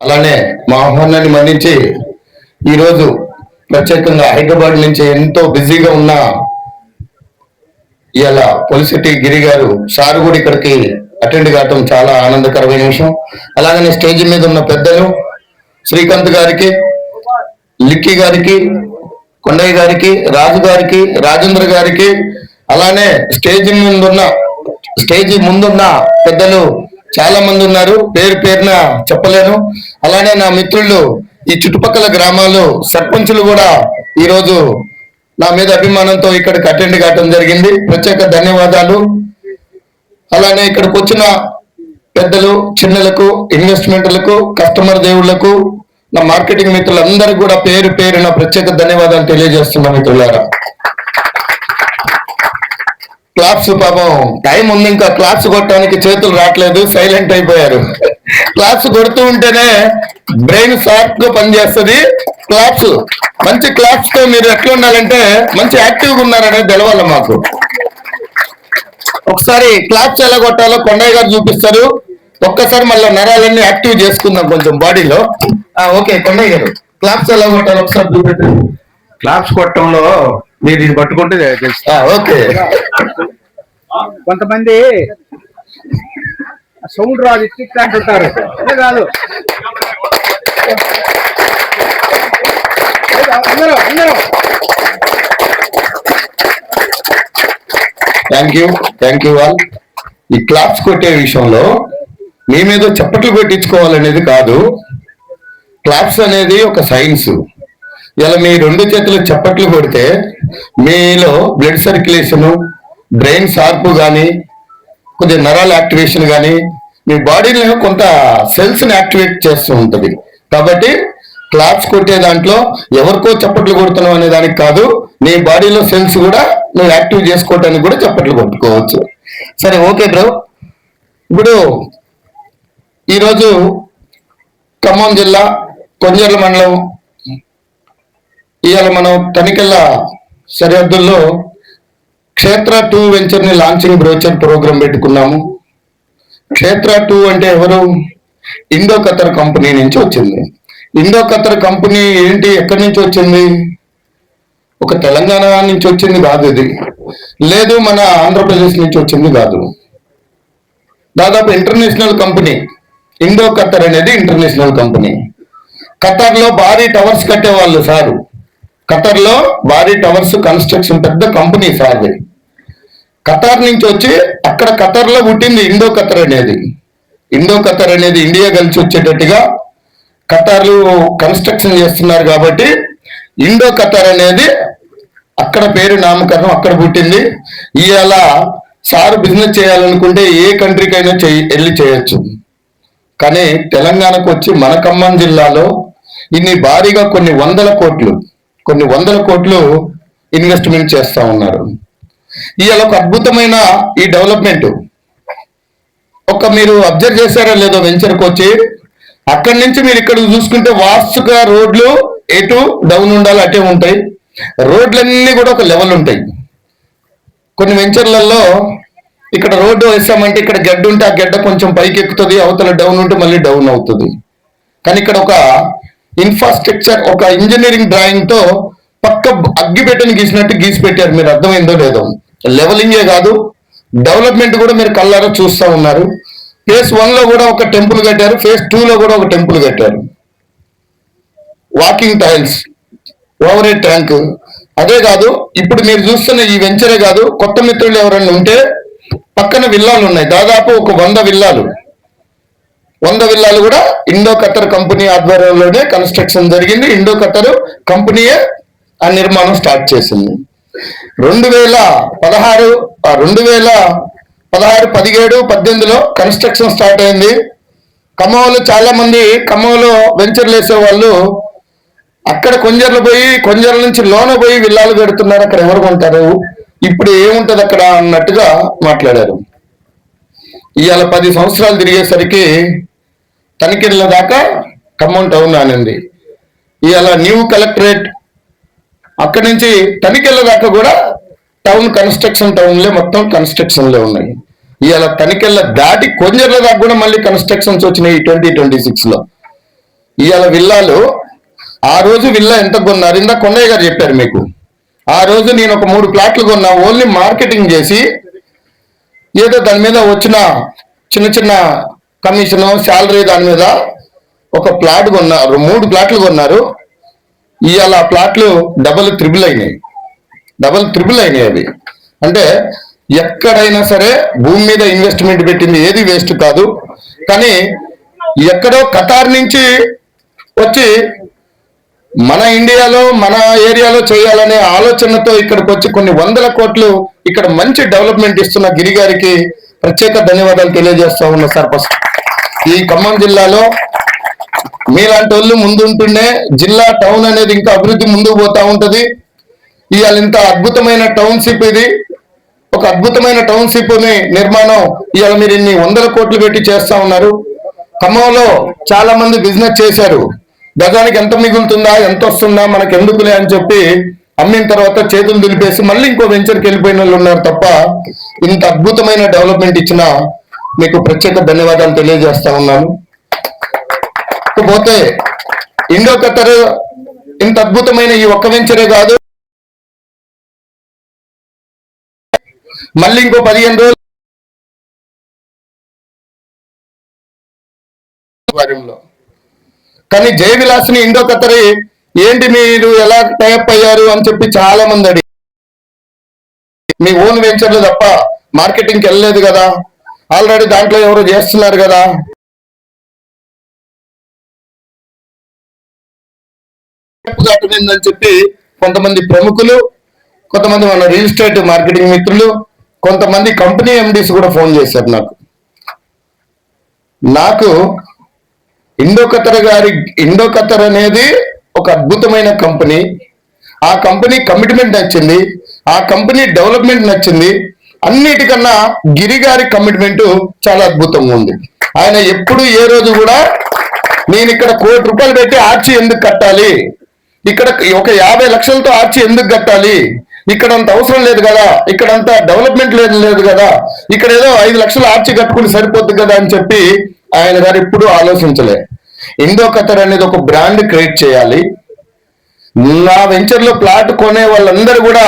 అలానే మా ఆహ్వానాన్ని మన్నించి ఈరోజు ప్రత్యేకంగా హైదరాబాద్ నుంచి ఎంతో బిజీగా ఉన్న ఇలా పొలిసిటీ గిరి గారు సార్ కూడా ఇక్కడికి అటెండ్ కావటం చాలా ఆనందకరమైన విషయం. అలాగనే స్టేజ్ మీద ఉన్న పెద్దలు శ్రీకాంత్ గారికి, లిక్కీ గారికి, కొండయ్య గారికి, రాజు గారికి, రాజేంద్ర గారికి, అలానే స్టేజ్ ముందున్న పెద్దలు చాలా మంది ఉన్నారు, పేరు పేరున చెప్పలేను. అలానే నా మిత్రులు ఈ చుట్టుపక్కల గ్రామాలు సర్పంచులు కూడా ఈరోజు నా మీద అభిమానంతో ఇక్కడికి అటెండ్ కావడం జరిగింది. ప్రత్యేక ధన్యవాదాలు. అలానే ఇక్కడికి వచ్చిన పెద్దలు, చిన్నలకు, ఇన్వెస్ట్మెంట్లకు, కస్టమర్ దేవుళ్లకు, నా మార్కెటింగ్ మిత్రులందరికీ కూడా పేరు పేరున ప్రత్యేక ధన్యవాదాలు తెలియజేస్తున్నా మిత్రులారా. క్లాప్స్, పాపం టైం ఉంది, ఇంకా క్లాప్స్ కొట్టడానికి చేతులు రావట్లేదు, సైలెంట్ అయిపోయారు. క్లాప్స్ కొడుతూ ఉంటేనే బ్రెయిన్ షార్ప్ గా పనిచేస్తుంది. క్లాప్స్, మంచి క్లాప్స్ తో మీరు ఎట్లా ఉండాలంటే మంచి యాక్టివ్గా ఉన్నారనేది తెలవాలి మాకు. ఒకసారి క్లాప్స్ ఎలా కొట్టాలో కొండయ్య గారు చూపిస్తారు. ఒక్కసారి మళ్ళీ నరాలన్నీ యాక్టివ్ చేసుకుందాం కొంచెం బాడీలో. ఓకే కొండయ్య గారు, క్లాప్స్ ఎలా కొట్టాలో ఒకసారి చూపెట్టండి. క్లాప్స్ కొట్టడంలో మీరు ఇది పట్టుకుంటే తెలుసు. ఓకే. కొంతమంది సౌండ్ రాదు ఇట్లా అంటుంటారు, కాదు అందరూ అందరూ. Thank you all. ఈ క్లాప్స్ కొట్టే విషయంలో మీ మీద చప్పట్లు కొట్టించుకోవాలనేది కాదు. క్లాప్స్ అనేది ఒక సైన్స్. ఇలా మీ రెండు చేతులు చప్పట్లు కొడితే మీలో బ్లడ్ సర్క్యులేషన్, బ్రెయిన్ షార్ప్ కానీ, కొద్దిగా నరాల యాక్టివేషన్ కానీ, మీ బాడీలో కొంత సెల్స్ని యాక్టివేట్ చేస్తూ ఉంటుంది. కాబట్టి క్లాప్స్ కొట్టే దాంట్లో ఎవరికో చప్పట్లు కొడుతున్నావు అనే దానికి కాదు, నీ బాడీలో సెల్స్ కూడా నువ్వు యాక్టివ్ చేసుకోవటానికి కూడా చప్పట్లు కొట్టుకోవచ్చు. సరే, ఓకే బ్రో. ఇప్పుడు ఈరోజు ఖమ్మం జిల్లా కొంజర్ల మండలం ఇవాళ మనం తనికెళ్ళ సరిహద్దుల్లో క్షేత్ర 2 వెంచర్ని లాంచింగ్ బ్రోచర్ ప్రోగ్రామ్ పెట్టుకున్నాము. క్షేత్ర 2 అంటే ఎవరు? ఇండో ఖతర్ కంపెనీ నుంచి వచ్చింది. ఇండో ఖతర్ కంపెనీ ఏంటి, ఎక్కడి నుంచి వచ్చింది? ఒక తెలంగాణ నుంచి వచ్చింది కాదు, ఇది లేదు మన ఆంధ్రప్రదేశ్ నుంచి వచ్చింది కాదు. దాదాపు ఇంటర్నేషనల్ కంపెనీ. ఇండో ఖతర్ అనేది ఇంటర్నేషనల్ కంపెనీ. ఖతర్లో భారీ టవర్స్ కట్టేవాళ్ళు సారు. ఖతర్లో భారీ టవర్స్ కన్స్ట్రక్షన్ పెద్ద కంపెనీ సార్. ఖతర్ నుంచి వచ్చి అక్కడ ఖతర్లో పుట్టింది ఇండో ఖతర్ అనేది. ఇండో ఖతర్ అనేది ఇండియా కలిసి వచ్చేటట్టుగా ఖతర్లు కన్స్ట్రక్షన్ చేస్తున్నారు కాబట్టి ఇండో ఖతర్ అనేది అక్కడ పేరు నామకరణం, అక్కడ పుట్టింది. ఇవాళ సార్ బిజినెస్ చేయాలనుకుంటే ఏ కంట్రీకైనా వెళ్ళి చేయొచ్చు. కానీ తెలంగాణకు వచ్చి మన ఖమ్మం జిల్లాలో ఇన్ని భారీగా కొన్ని వందల కోట్లు ఇన్వెస్ట్మెంట్ చేస్తా ఉన్నారు. ఇవాళ ఒక అద్భుతమైన ఈ డెవలప్మెంట్ మీరు అబ్జర్వ్ చేశారా లేదో, వెంచర్కి వచ్చి అక్కడి నుంచి మీరు ఇక్కడ చూసుకుంటే వాస్తుగా రోడ్లు ఎటు డౌన్ ఉండాలి అటే ఉంటాయి. రోడ్లన్నీ కూడా ఒక లెవెల్ ఉంటాయి. కొన్ని వెంచర్లలో ఇక్కడ రోడ్డు వేసామంటే ఇక్కడ గడ్డ ఉంటే ఆ గడ్డ కొంచెం పైకి ఎక్కుతుంది, అవతల డౌన్ ఉంటే మళ్ళీ డౌన్ అవుతుంది. కానీ ఇక్కడ ఒక ఇన్ఫ్రాస్ట్రక్చర్, ఒక ఇంజనీరింగ్ డ్రాయింగ్ తో పక్క అగ్గిపెట్టని గీసినట్టు గీసి పెట్టారు. మీరు అర్థమైందో లేదో, లెవెలింగే కాదు డెవలప్మెంట్ కూడా మీరు కళ్ళారా చూస్తూ ఉన్నారు. ఫేజ్ 1 లో కూడా ఒక టెంపుల్ కట్టారు, ఫేజ్ 2 లో కూడా ఒక టెంపుల్ కట్టారు. Walking tiles, over head tank. అదే కాదు, ఇప్పుడు మీరు చూస్తున్న ఈ వెంచరే కాదు, కొత్త మిత్రులు ఎవరన్నా ఉంటే పక్కన విల్లాలు ఉన్నాయి, దాదాపు ఒక 100 విల్లాలు. 100 విల్లాలు కూడా ఇండో ఖతర్ కంపెనీ ఆధ్వర్యంలోనే కన్స్ట్రక్షన్ జరిగింది. ఇండో ఖతర్ కంపెనీయే ఆ నిర్మాణం స్టార్ట్ చేసింది. 2016, 17, 18లో కన్స్ట్రక్షన్ స్టార్ట్ అయింది. ఖమ్మంలో చాలా మంది ఖమ్మంలో వెంచర్లు వేసే వాళ్ళు అక్కడ కొంజర్ల నుంచి లోన పోయి విల్లాలు కడుతున్నారు. అక్కడ ఎవరు కొంటారు, ఇప్పుడు ఏముంటది అక్కడ అన్నట్టుగా మాట్లాడారు. ఇవాళ 10 సంవత్సరాలు తిరిగేసరికి తనికెళ్ళ దాకా ఖమ్మం టౌన్ అనింది. ఇవాళ న్యూ కలెక్టరేట్, అక్కడి నుంచి తనికెళ్ళ దాకా కూడా టౌన్ కన్స్ట్రక్షన్, టౌన్లే మొత్తం కన్స్ట్రక్షన్లే ఉన్నాయి. ఇవాళ తనికెళ్ళ దాటి కొంజర్ల దాకా కూడా మళ్ళీ కన్స్ట్రక్షన్స్ వచ్చినాయి 2026లో. ఇవాళ విల్లాలు ఆ రోజు విల్లా ఎంత కొన్నారు ఇందాక కొండయ్య గారు చెప్పారు మీకు. ఆ రోజు నేను ఒక 3 ప్లాట్లు కొన్నా, ఓన్లీ మార్కెటింగ్ చేసి ఏదో దాని మీద వచ్చిన చిన్న చిన్న కమిషన్ శాలరీ దాని మీద ఒక ప్లాట్ కొన్నారు, 3 ప్లాట్లు కొన్నారు. ఇవాళ ఆ ప్లాట్లు డబుల్ త్రిబుల్ అయినాయి అవి. అంటే ఎక్కడైనా సరే భూమి మీద ఇన్వెస్ట్మెంట్ పెట్టింది ఏది వేస్ట్ కాదు. కానీ ఎక్కడో ఖతార్ నుంచి వచ్చి మన ఇండియాలో మన ఏరియాలో చేయాలనే ఆలోచనతో ఇక్కడికి వచ్చి కొన్ని 100 కోట్లు ఇక్కడ మంచి డెవలప్మెంట్ ఇస్తున్న గిరి గారికి ప్రత్యేక ధన్యవాదాలు తెలియజేస్తా ఉన్నా సార్. ఫస్ట్ ఈ ఖమ్మం జిల్లాలో మీలాంటి వాళ్ళు ముందుంటుండే జిల్లా టౌన్ అనేది ఇంకా అభివృద్ధి ముందుకు పోతా ఉంటది. ఇవాళ ఇంత అద్భుతమైన టౌన్షిప్ ఇది, ఒక అద్భుతమైన టౌన్షిప్ ని నిర్మాణం ఇవాళ మీరు ఇన్ని 100 కోట్లు పెట్టి చేస్తా ఉన్నారు. ఖమ్మంలో చాలా మంది బిజినెస్ చేశారు, గజానికి ఎంత మిగులుతుందా ఎంత వస్తుందా మనకు ఎందుకులే అని చెప్పి అమ్మిన తర్వాత చేతులు దులిపేసి మళ్ళీ ఇంకో వెంచర్కి వెళ్ళిపోయిన వాళ్ళు ఉన్నారు తప్ప ఇంత అద్భుతమైన డెవలప్మెంట్ ఇచ్చిన మీకు ప్రత్యేక ధన్యవాదాలు తెలియజేస్తా ఉన్నాను. పోతే ఇండో ఖతర్ ఇంత అద్భుతమైన ఈ ఒక్క వెంచరే కాదు, మళ్ళీ ఇంకో 15 రోజులు కానీ జయ విలాస్ని ఇండో ఖతర్ ఏంటి మీరు ఎలా టైప్ అయ్యారు అని చెప్పి చాలా మంది అడిగి, మీ ఓన్ వెంచర్లు తప్ప మార్కెటింగ్కి వెళ్ళలేదు కదా, ఆల్రెడీ దాంట్లో ఎవరో చేస్తున్నారు కదా. అని చెప్పి కొంతమంది ప్రముఖులు, కొంతమంది మన రియల్ ఎస్టేట్ మార్కెటింగ్ మిత్రులు, కొంతమంది కంపెనీ ఎండీస్ కూడా ఫోన్ చేశారు నాకు ఇండో ఖతర్ అనేది ఒక అద్భుతమైన కంపెనీ. ఆ కంపెనీ కమిట్మెంట్ నచ్చింది, ఆ కంపెనీ డెవలప్మెంట్ నచ్చింది. అన్నిటికన్నా గిరి గారి కమిట్మెంట్ చాలా అద్భుతంగా ఉంది. ఆయన ఎప్పుడు ఏ రోజు కూడా నేను ఇక్కడ ₹1 కోటి పెట్టి ఆర్చి ఎందుకు కట్టాలి, ఇక్కడ ఒక 50 లక్షలతో ఆర్చి ఎందుకు కట్టాలి, ఇక్కడ అంత అవసరం లేదు కదా, ఇక్కడ అంత డెవలప్మెంట్ లేదు కదా, ఇక్కడ ఏదో 5 లక్షలు ఆర్చి కట్టుకుని సరిపోద్ది కదా అని చెప్పి ఆయన గారు ఎప్పుడు ఆలోచించలే. ఇండో ఖతర్ అనేది ఒక బ్రాండ్ క్రియేట్ చేయాలి. నా వెంచర్ లో ప్లాట్ కొనే వాళ్ళందరూ కూడా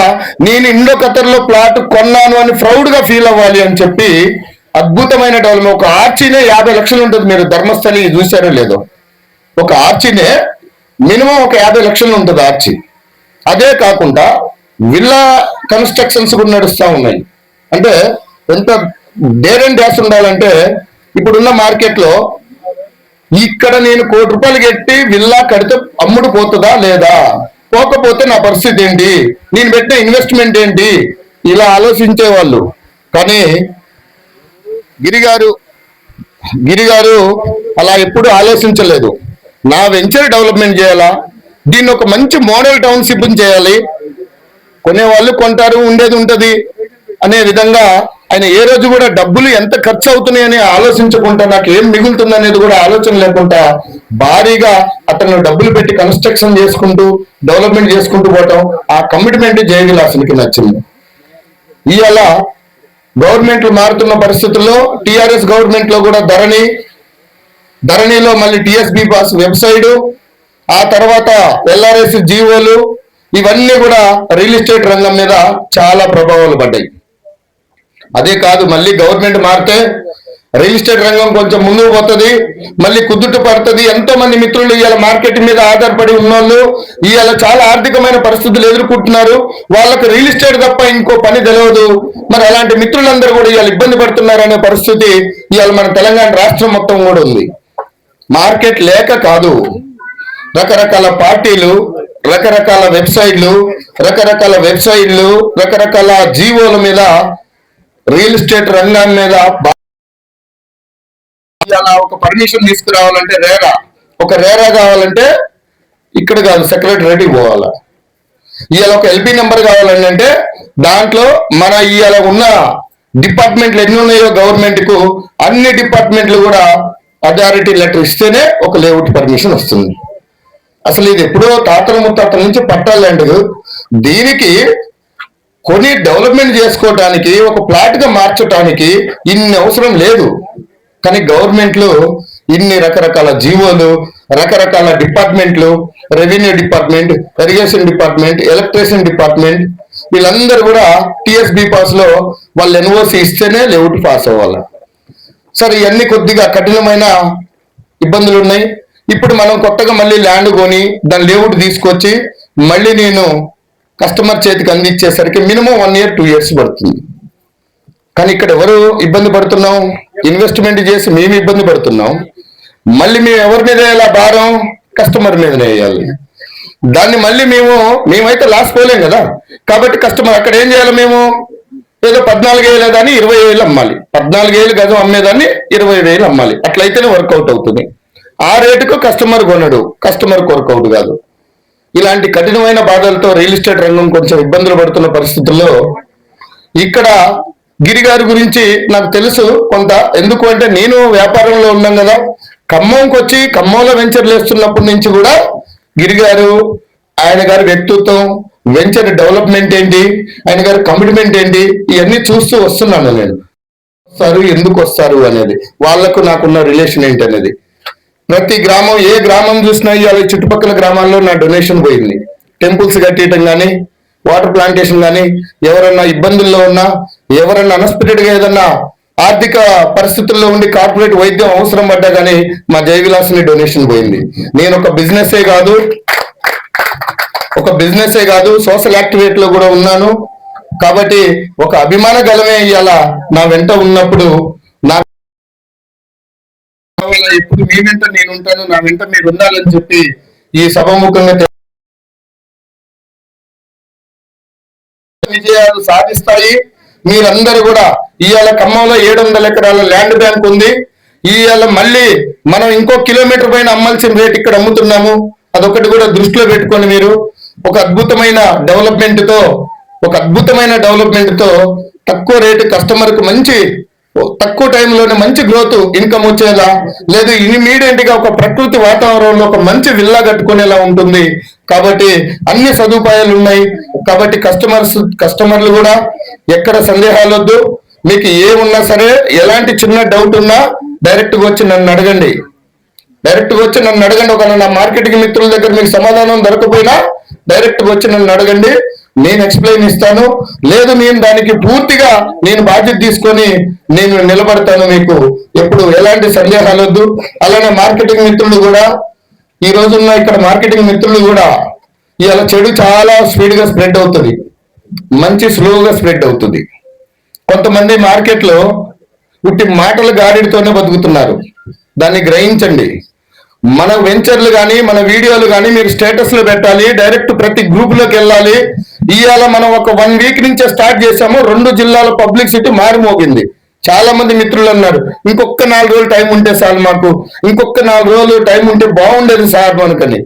నేను ఇండో ఖతర్ లో ప్లాట్ కొన్నాను అని ప్రౌడ్ గా ఫీల్ అవ్వాలి అని చెప్పి అద్భుతమైన డెవలప్మెంట్. ఒక ఆర్చినే 50 లక్షలు ఉంటుంది. మీరు ధర్మస్థలి చూసారో లేదో, ఒక ఆర్చినే మినిమం ఒక 50 లక్షలు ఉంటుంది ఆర్చి. అదే కాకుండా విల్లా కన్స్ట్రక్షన్స్ కూడా నడుస్తూ ఉన్నాయి. అంటే ఎంత డేర్ అండ్ డాష్ ఉండాలంటే ఇప్పుడున్న మార్కెట్ లో ఇక్కడ నేను ₹1 కోటి కట్టి విల్లా కడితే అమ్ముడు పోతుందా లేదా, పోకపోతే నా పరిస్థితి ఏంటి, నేను పెట్టిన ఇన్వెస్ట్మెంట్ ఏంటి, ఇలా ఆలోచించే వాళ్ళు. కానీ గిరి గారు అలా ఎప్పుడు ఆలోచించలేదు. నా వెంచర్ డెవలప్మెంట్ చేయాలా, దీన్ని ఒక మంచి మోడల్ టౌన్షిప్ చేయాలి, కొనేవాళ్ళు కొంటారు, ఉండేది ఉంటది అనే విధంగా ఆయన ఏ రోజు కూడా డబ్బులు ఎంత ఖర్చు అవుతున్నాయి అని ఆలోచించకుండా, నాకు ఏం మిగులుతుంది అనేది కూడా ఆలోచన లేకుండా భారీగా అతను డబ్బులు పెట్టి కన్స్ట్రక్షన్ చేసుకుంటూ డెవలప్మెంట్ చేసుకుంటూ పోవటం, ఆ కమిట్మెంట్ జయ విలాసునికి నచ్చింది. ఇవాళ గవర్నమెంట్లు మారుతున్న పరిస్థితుల్లో టిఆర్ఎస్ గవర్నమెంట్ లో కూడా ధరణిలో మళ్ళీ టిఎస్బి పాస్ వెబ్సైట్, ఆ తర్వాత ఎల్ఆర్ఎస్ జీవోలు, ఇవన్నీ కూడా రియల్ ఎస్టేట్ రంగం మీద చాలా ప్రభావాలు పడ్డాయి. అదే కాదు, మళ్ళీ గవర్నమెంట్ మారితే రియల్ ఎస్టేట్ రంగం కొంచెం ముందుకు పోతుంది, మళ్ళీ కుదుట పడుతుంది. ఎంతో మంది మిత్రులు ఇవాళ మార్కెట్ మీద ఆధారపడి ఉన్నోళ్ళు ఇవాళ చాలా ఆర్థికమైన పరిస్థితులు ఎదుర్కొంటున్నారు. వాళ్ళకు రియల్ ఎస్టేట్ తప్ప ఇంకో పని తెలియదు. మరి అలాంటి మిత్రులందరూ కూడా ఇవాళ ఇబ్బంది పడుతున్నారు అనే పరిస్థితి ఇవాళ మన తెలంగాణ రాష్ట్రం మొత్తం కూడా ఉంది. మార్కెట్ లేక కాదు, రకరకాల పార్టీలు, రకరకాల వెబ్సైట్లు, రకరకాల జీవోల మీద రియల్ ఎస్టేట్ రంగం మీద ఒక పర్మిషన్ తీసుకురావాలంటే రేరా కావాలంటే ఇక్కడ కాదు, సెక్రటరేట్కి పోవాలా. ఇవాళ ఒక ఎల్పి నెంబర్ కావాలండి అంటే దాంట్లో మన ఇవాళ ఉన్న డిపార్ట్మెంట్లు ఎన్ని ఉన్నాయో గవర్నమెంట్ కు అన్ని డిపార్ట్మెంట్లు కూడా అథారిటీ లెటర్ ఇస్తేనే ఒక లేఅవుట్ పర్మిషన్ వస్తుంది. అసలు ఇది ఎప్పుడో తాతల ముత్తాతల నుంచి పట్టాలండి. దీనికి కొని డెవలప్మెంట్ చేసుకోవటానికి, ఒక ప్లాట్ గా మార్చడానికి ఇన్ని అవసరం లేదు. కానీ గవర్నమెంట్లు ఇన్ని రకరకాల జీవోలు, రకరకాల డిపార్ట్మెంట్లు, revenue department, irrigation department, electricity department, వీళ్ళందరూ కూడా టిఎస్బి పాస్ లో వాళ్ళు ఎన్ఓసి ఇస్తేనే లేఅవుట్ పాస్ అవ్వాలి. సరే, ఇవన్నీ కొద్దిగా కఠినమైన ఇబ్బందులు ఉన్నాయి. ఇప్పుడు మనం కొత్తగా మళ్ళీ ల్యాండ్ కొని దాని లేఅవుట్ తీసుకొచ్చి మళ్ళీ నేను కస్టమర్ చేతికి అందించేసరికి మినిమం 1 year 2 years పడుతుంది. కానీ ఇక్కడ ఎవరు ఇబ్బంది పడుతున్నాం? ఇన్వెస్ట్మెంట్ చేసి మేము ఇబ్బంది పడుతున్నాం. మళ్ళీ మేము ఎవరి మీద వేయాలి భారం? కస్టమర్ మీదనే వేయాలి. దాన్ని మళ్ళీ మేమైతే లాస్ పోలేం కదా. కాబట్టి కస్టమర్ అక్కడ ఏం చేయాలి? మేము ఏదో 14,000 దాన్ని 20,000 అమ్మాలి. 14,000 గజం అమ్మేదాన్ని 20,000 అమ్మాలి. అట్లయితేనే వర్కౌట్ అవుతుంది. ఆ రేటుకు కస్టమర్ కొనడు, కస్టమర్ వర్కౌట్ కాదు. ఇలాంటి కఠినమైన బాధలతో రియల్ ఎస్టేట్ రంగం కొంచెం ఇబ్బందులు పడుతున్న పరిస్థితుల్లో ఇక్కడ గిరి గారి గురించి నాకు తెలుసు కొంత. ఎందుకు అంటే నేను వ్యాపారంలో ఉన్నాం కదా. ఖమ్మంకి వచ్చి ఖమ్మంలో వెంచర్లు వేస్తున్నప్పటి నుంచి కూడా గిరి గారు, ఆయన గారి వ్యక్తిత్వం, వెంచర్ డెవలప్మెంట్ ఏంటి, ఆయన గారి కమిట్మెంట్ ఏంటి, ఇవన్నీ చూస్తూ వస్తున్నాను నేను. వస్తారు, ఎందుకు వస్తారు అనేది, వాళ్లకు నాకున్న రిలేషన్ ఏంటి అనేది. ప్రతి గ్రామం, ఏ గ్రామం చూసినా ఇవాళ చుట్టుపక్కల గ్రామాల్లో నా డొనేషన్ పోయింది. టెంపుల్స్ కట్టేయటం కానీ, వాటర్ ప్లాంటేషన్ కానీ, ఎవరన్నా ఇబ్బందుల్లో ఉన్నా, ఎవరన్నా అన్ఎక్స్పెక్టెడ్ గా ఏదన్నా ఆర్థిక పరిస్థితుల్లో ఉండి కార్పొరేట్ వైద్యం అవసరం పడ్డా కానీ మా జయవిలాస్ని డొనేషన్ పోయింది. నేను ఒక బిజినెసే కాదు సోషల్ యాక్టివిటీ లో కూడా ఉన్నాను. కాబట్టి ఒక అభిమాన గలమే ఇవాళ నా వెంట ఉన్నప్పుడు, నా ఎప్పుడు మీ వెంట నేను ఉంటాను, నా వెంట మీరు ఉండాలని చెప్పి ఈ సభాముఖంగా విజయాలు సాధిస్తాయి. మీరందరూ కూడా ఇవాళ ఖమ్మంలో 700 ఎకరాల ల్యాండ్ బ్యాంక్ ఉంది. ఇవాళ మళ్ళీ మనం ఇంకో కిలోమీటర్ పైన అమ్మాల్సిన రేట్ ఇక్కడ అమ్ముతున్నాము. అదొకటి కూడా దృష్టిలో పెట్టుకొని మీరు ఒక అద్భుతమైన డెవలప్మెంట్ తో తక్కువ రేటు కస్టమర్ కు మంచి తక్కువ టైంలోనే మంచి గ్రోత్ ఇన్కమ్ వచ్చేలా, లేదు ఇమీడియట్ గా ఒక ప్రకృతి వాతావరణంలో ఒక మంచి విల్లా కట్టుకునేలా ఉంటుంది. కాబట్టి అన్ని సదుపాయాలు ఉన్నాయి. కాబట్టి కస్టమర్లు కూడా ఎక్కడ సందేహాలు వద్దు. మీకు ఏమున్నా సరే, ఎలాంటి చిన్న డౌట్ ఉన్నా డైరెక్ట్ గా వచ్చి నన్ను అడగండి. ఒక నా మార్కెటింగ్ మిత్రుల దగ్గర మీకు సమాధానం దొరకపోయినా డైరెక్ట్ గా వచ్చి నన్ను అడగండి, నేను ఎక్స్ప్లెయిన్ ఇస్తాను. లేదు నేను దానికి పూర్తిగా నేను బాధ్యత తీసుకొని నేను నిలబడతాను. మీకు ఎప్పుడు ఎలాంటి సందేహాలు వద్దు. అలానే మార్కెటింగ్ మిత్రులు కూడా, ఈ రోజున్న ఇక్కడ మార్కెటింగ్ మిత్రులు కూడా ఇవాళ చెడు చాలా స్పీడ్ గా స్ప్రెడ్ అవుతుంది, మంచి స్లోగా స్ప్రెడ్ అవుతుంది. కొంతమంది మార్కెట్ లో ఉట్టి మాటల గాడితోనే బతుకుతున్నారు. దాన్ని గ్రహించండి. మన వెంచర్లు కానీ, మన వీడియోలు కానీ మీరు స్టేటస్ లో పెట్టాలి. డైరెక్ట్ ప్రతి గ్రూప్ లోకి వెళ్ళాలి. ఇవాళ మనం ఒక 1 week నుంచే స్టార్ట్ చేసాము. 2 జిల్లాల పబ్లిసిటీ మారిమోగింది. చాలా మంది మిత్రులు అన్నారు, ఇంకొక 4 రోజులు టైం ఉంటే సార్, మాకు ఇంకొక 4 రోజులు టైం ఉంటే బాగుండేది సార్ మనకని.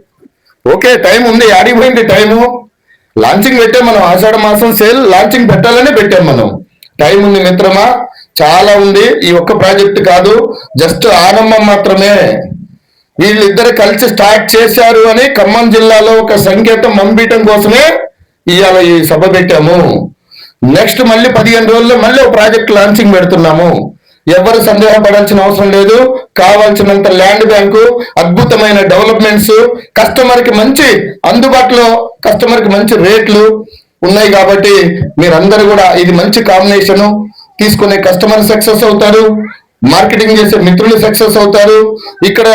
ఓకే, టైం ఉంది. ఆడిపోయింది టైము. లాంచింగ్ పెట్టాం మనం. ఆషాఢ మాసం సేల్ లాంచింగ్ పెట్టాలనే పెట్టాం మనం. టైం ఉంది మిత్రమా, చాలా ఉంది. ఈ ఒక్క ప్రాజెక్ట్ కాదు, జస్ట్ ఆరంభం మాత్రమే. వీళ్ళిద్దరు కలిసి స్టార్ట్ చేశారు అని ఖమ్మం జిల్లాలో ఒక సంకేతం పంపించడం కోసమే ఇవాళ ఈ సభ పెట్టాము. నెక్స్ట్ మళ్ళీ 15 రోజుల్లో మళ్ళీ ఒక ప్రాజెక్ట్ లాంచింగ్ పెడుతున్నాము. ఎవరు సందేహపడాల్సిన అవసరం లేదు. కావాల్సినంత ల్యాండ్ బ్యాంకు, అద్భుతమైన డెవలప్మెంట్స్, కస్టమర్ కి మంచి అందుబాటులో, కస్టమర్ కి మంచి రేట్లు ఉన్నాయి. కాబట్టి మీరందరూ కూడా ఇది మంచి కాంబినేషన్ తీసుకునే కస్టమర్ సక్సెస్ అవుతారు, మార్కెటింగ్ చేసే మిత్రులు సక్సెస్ అవుతారు. ఇక్కడ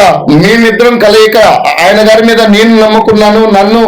మేమిద్దరం కలయిక, ఆయన గారి మీద నేను నమ్ముకున్నాను, నన్ను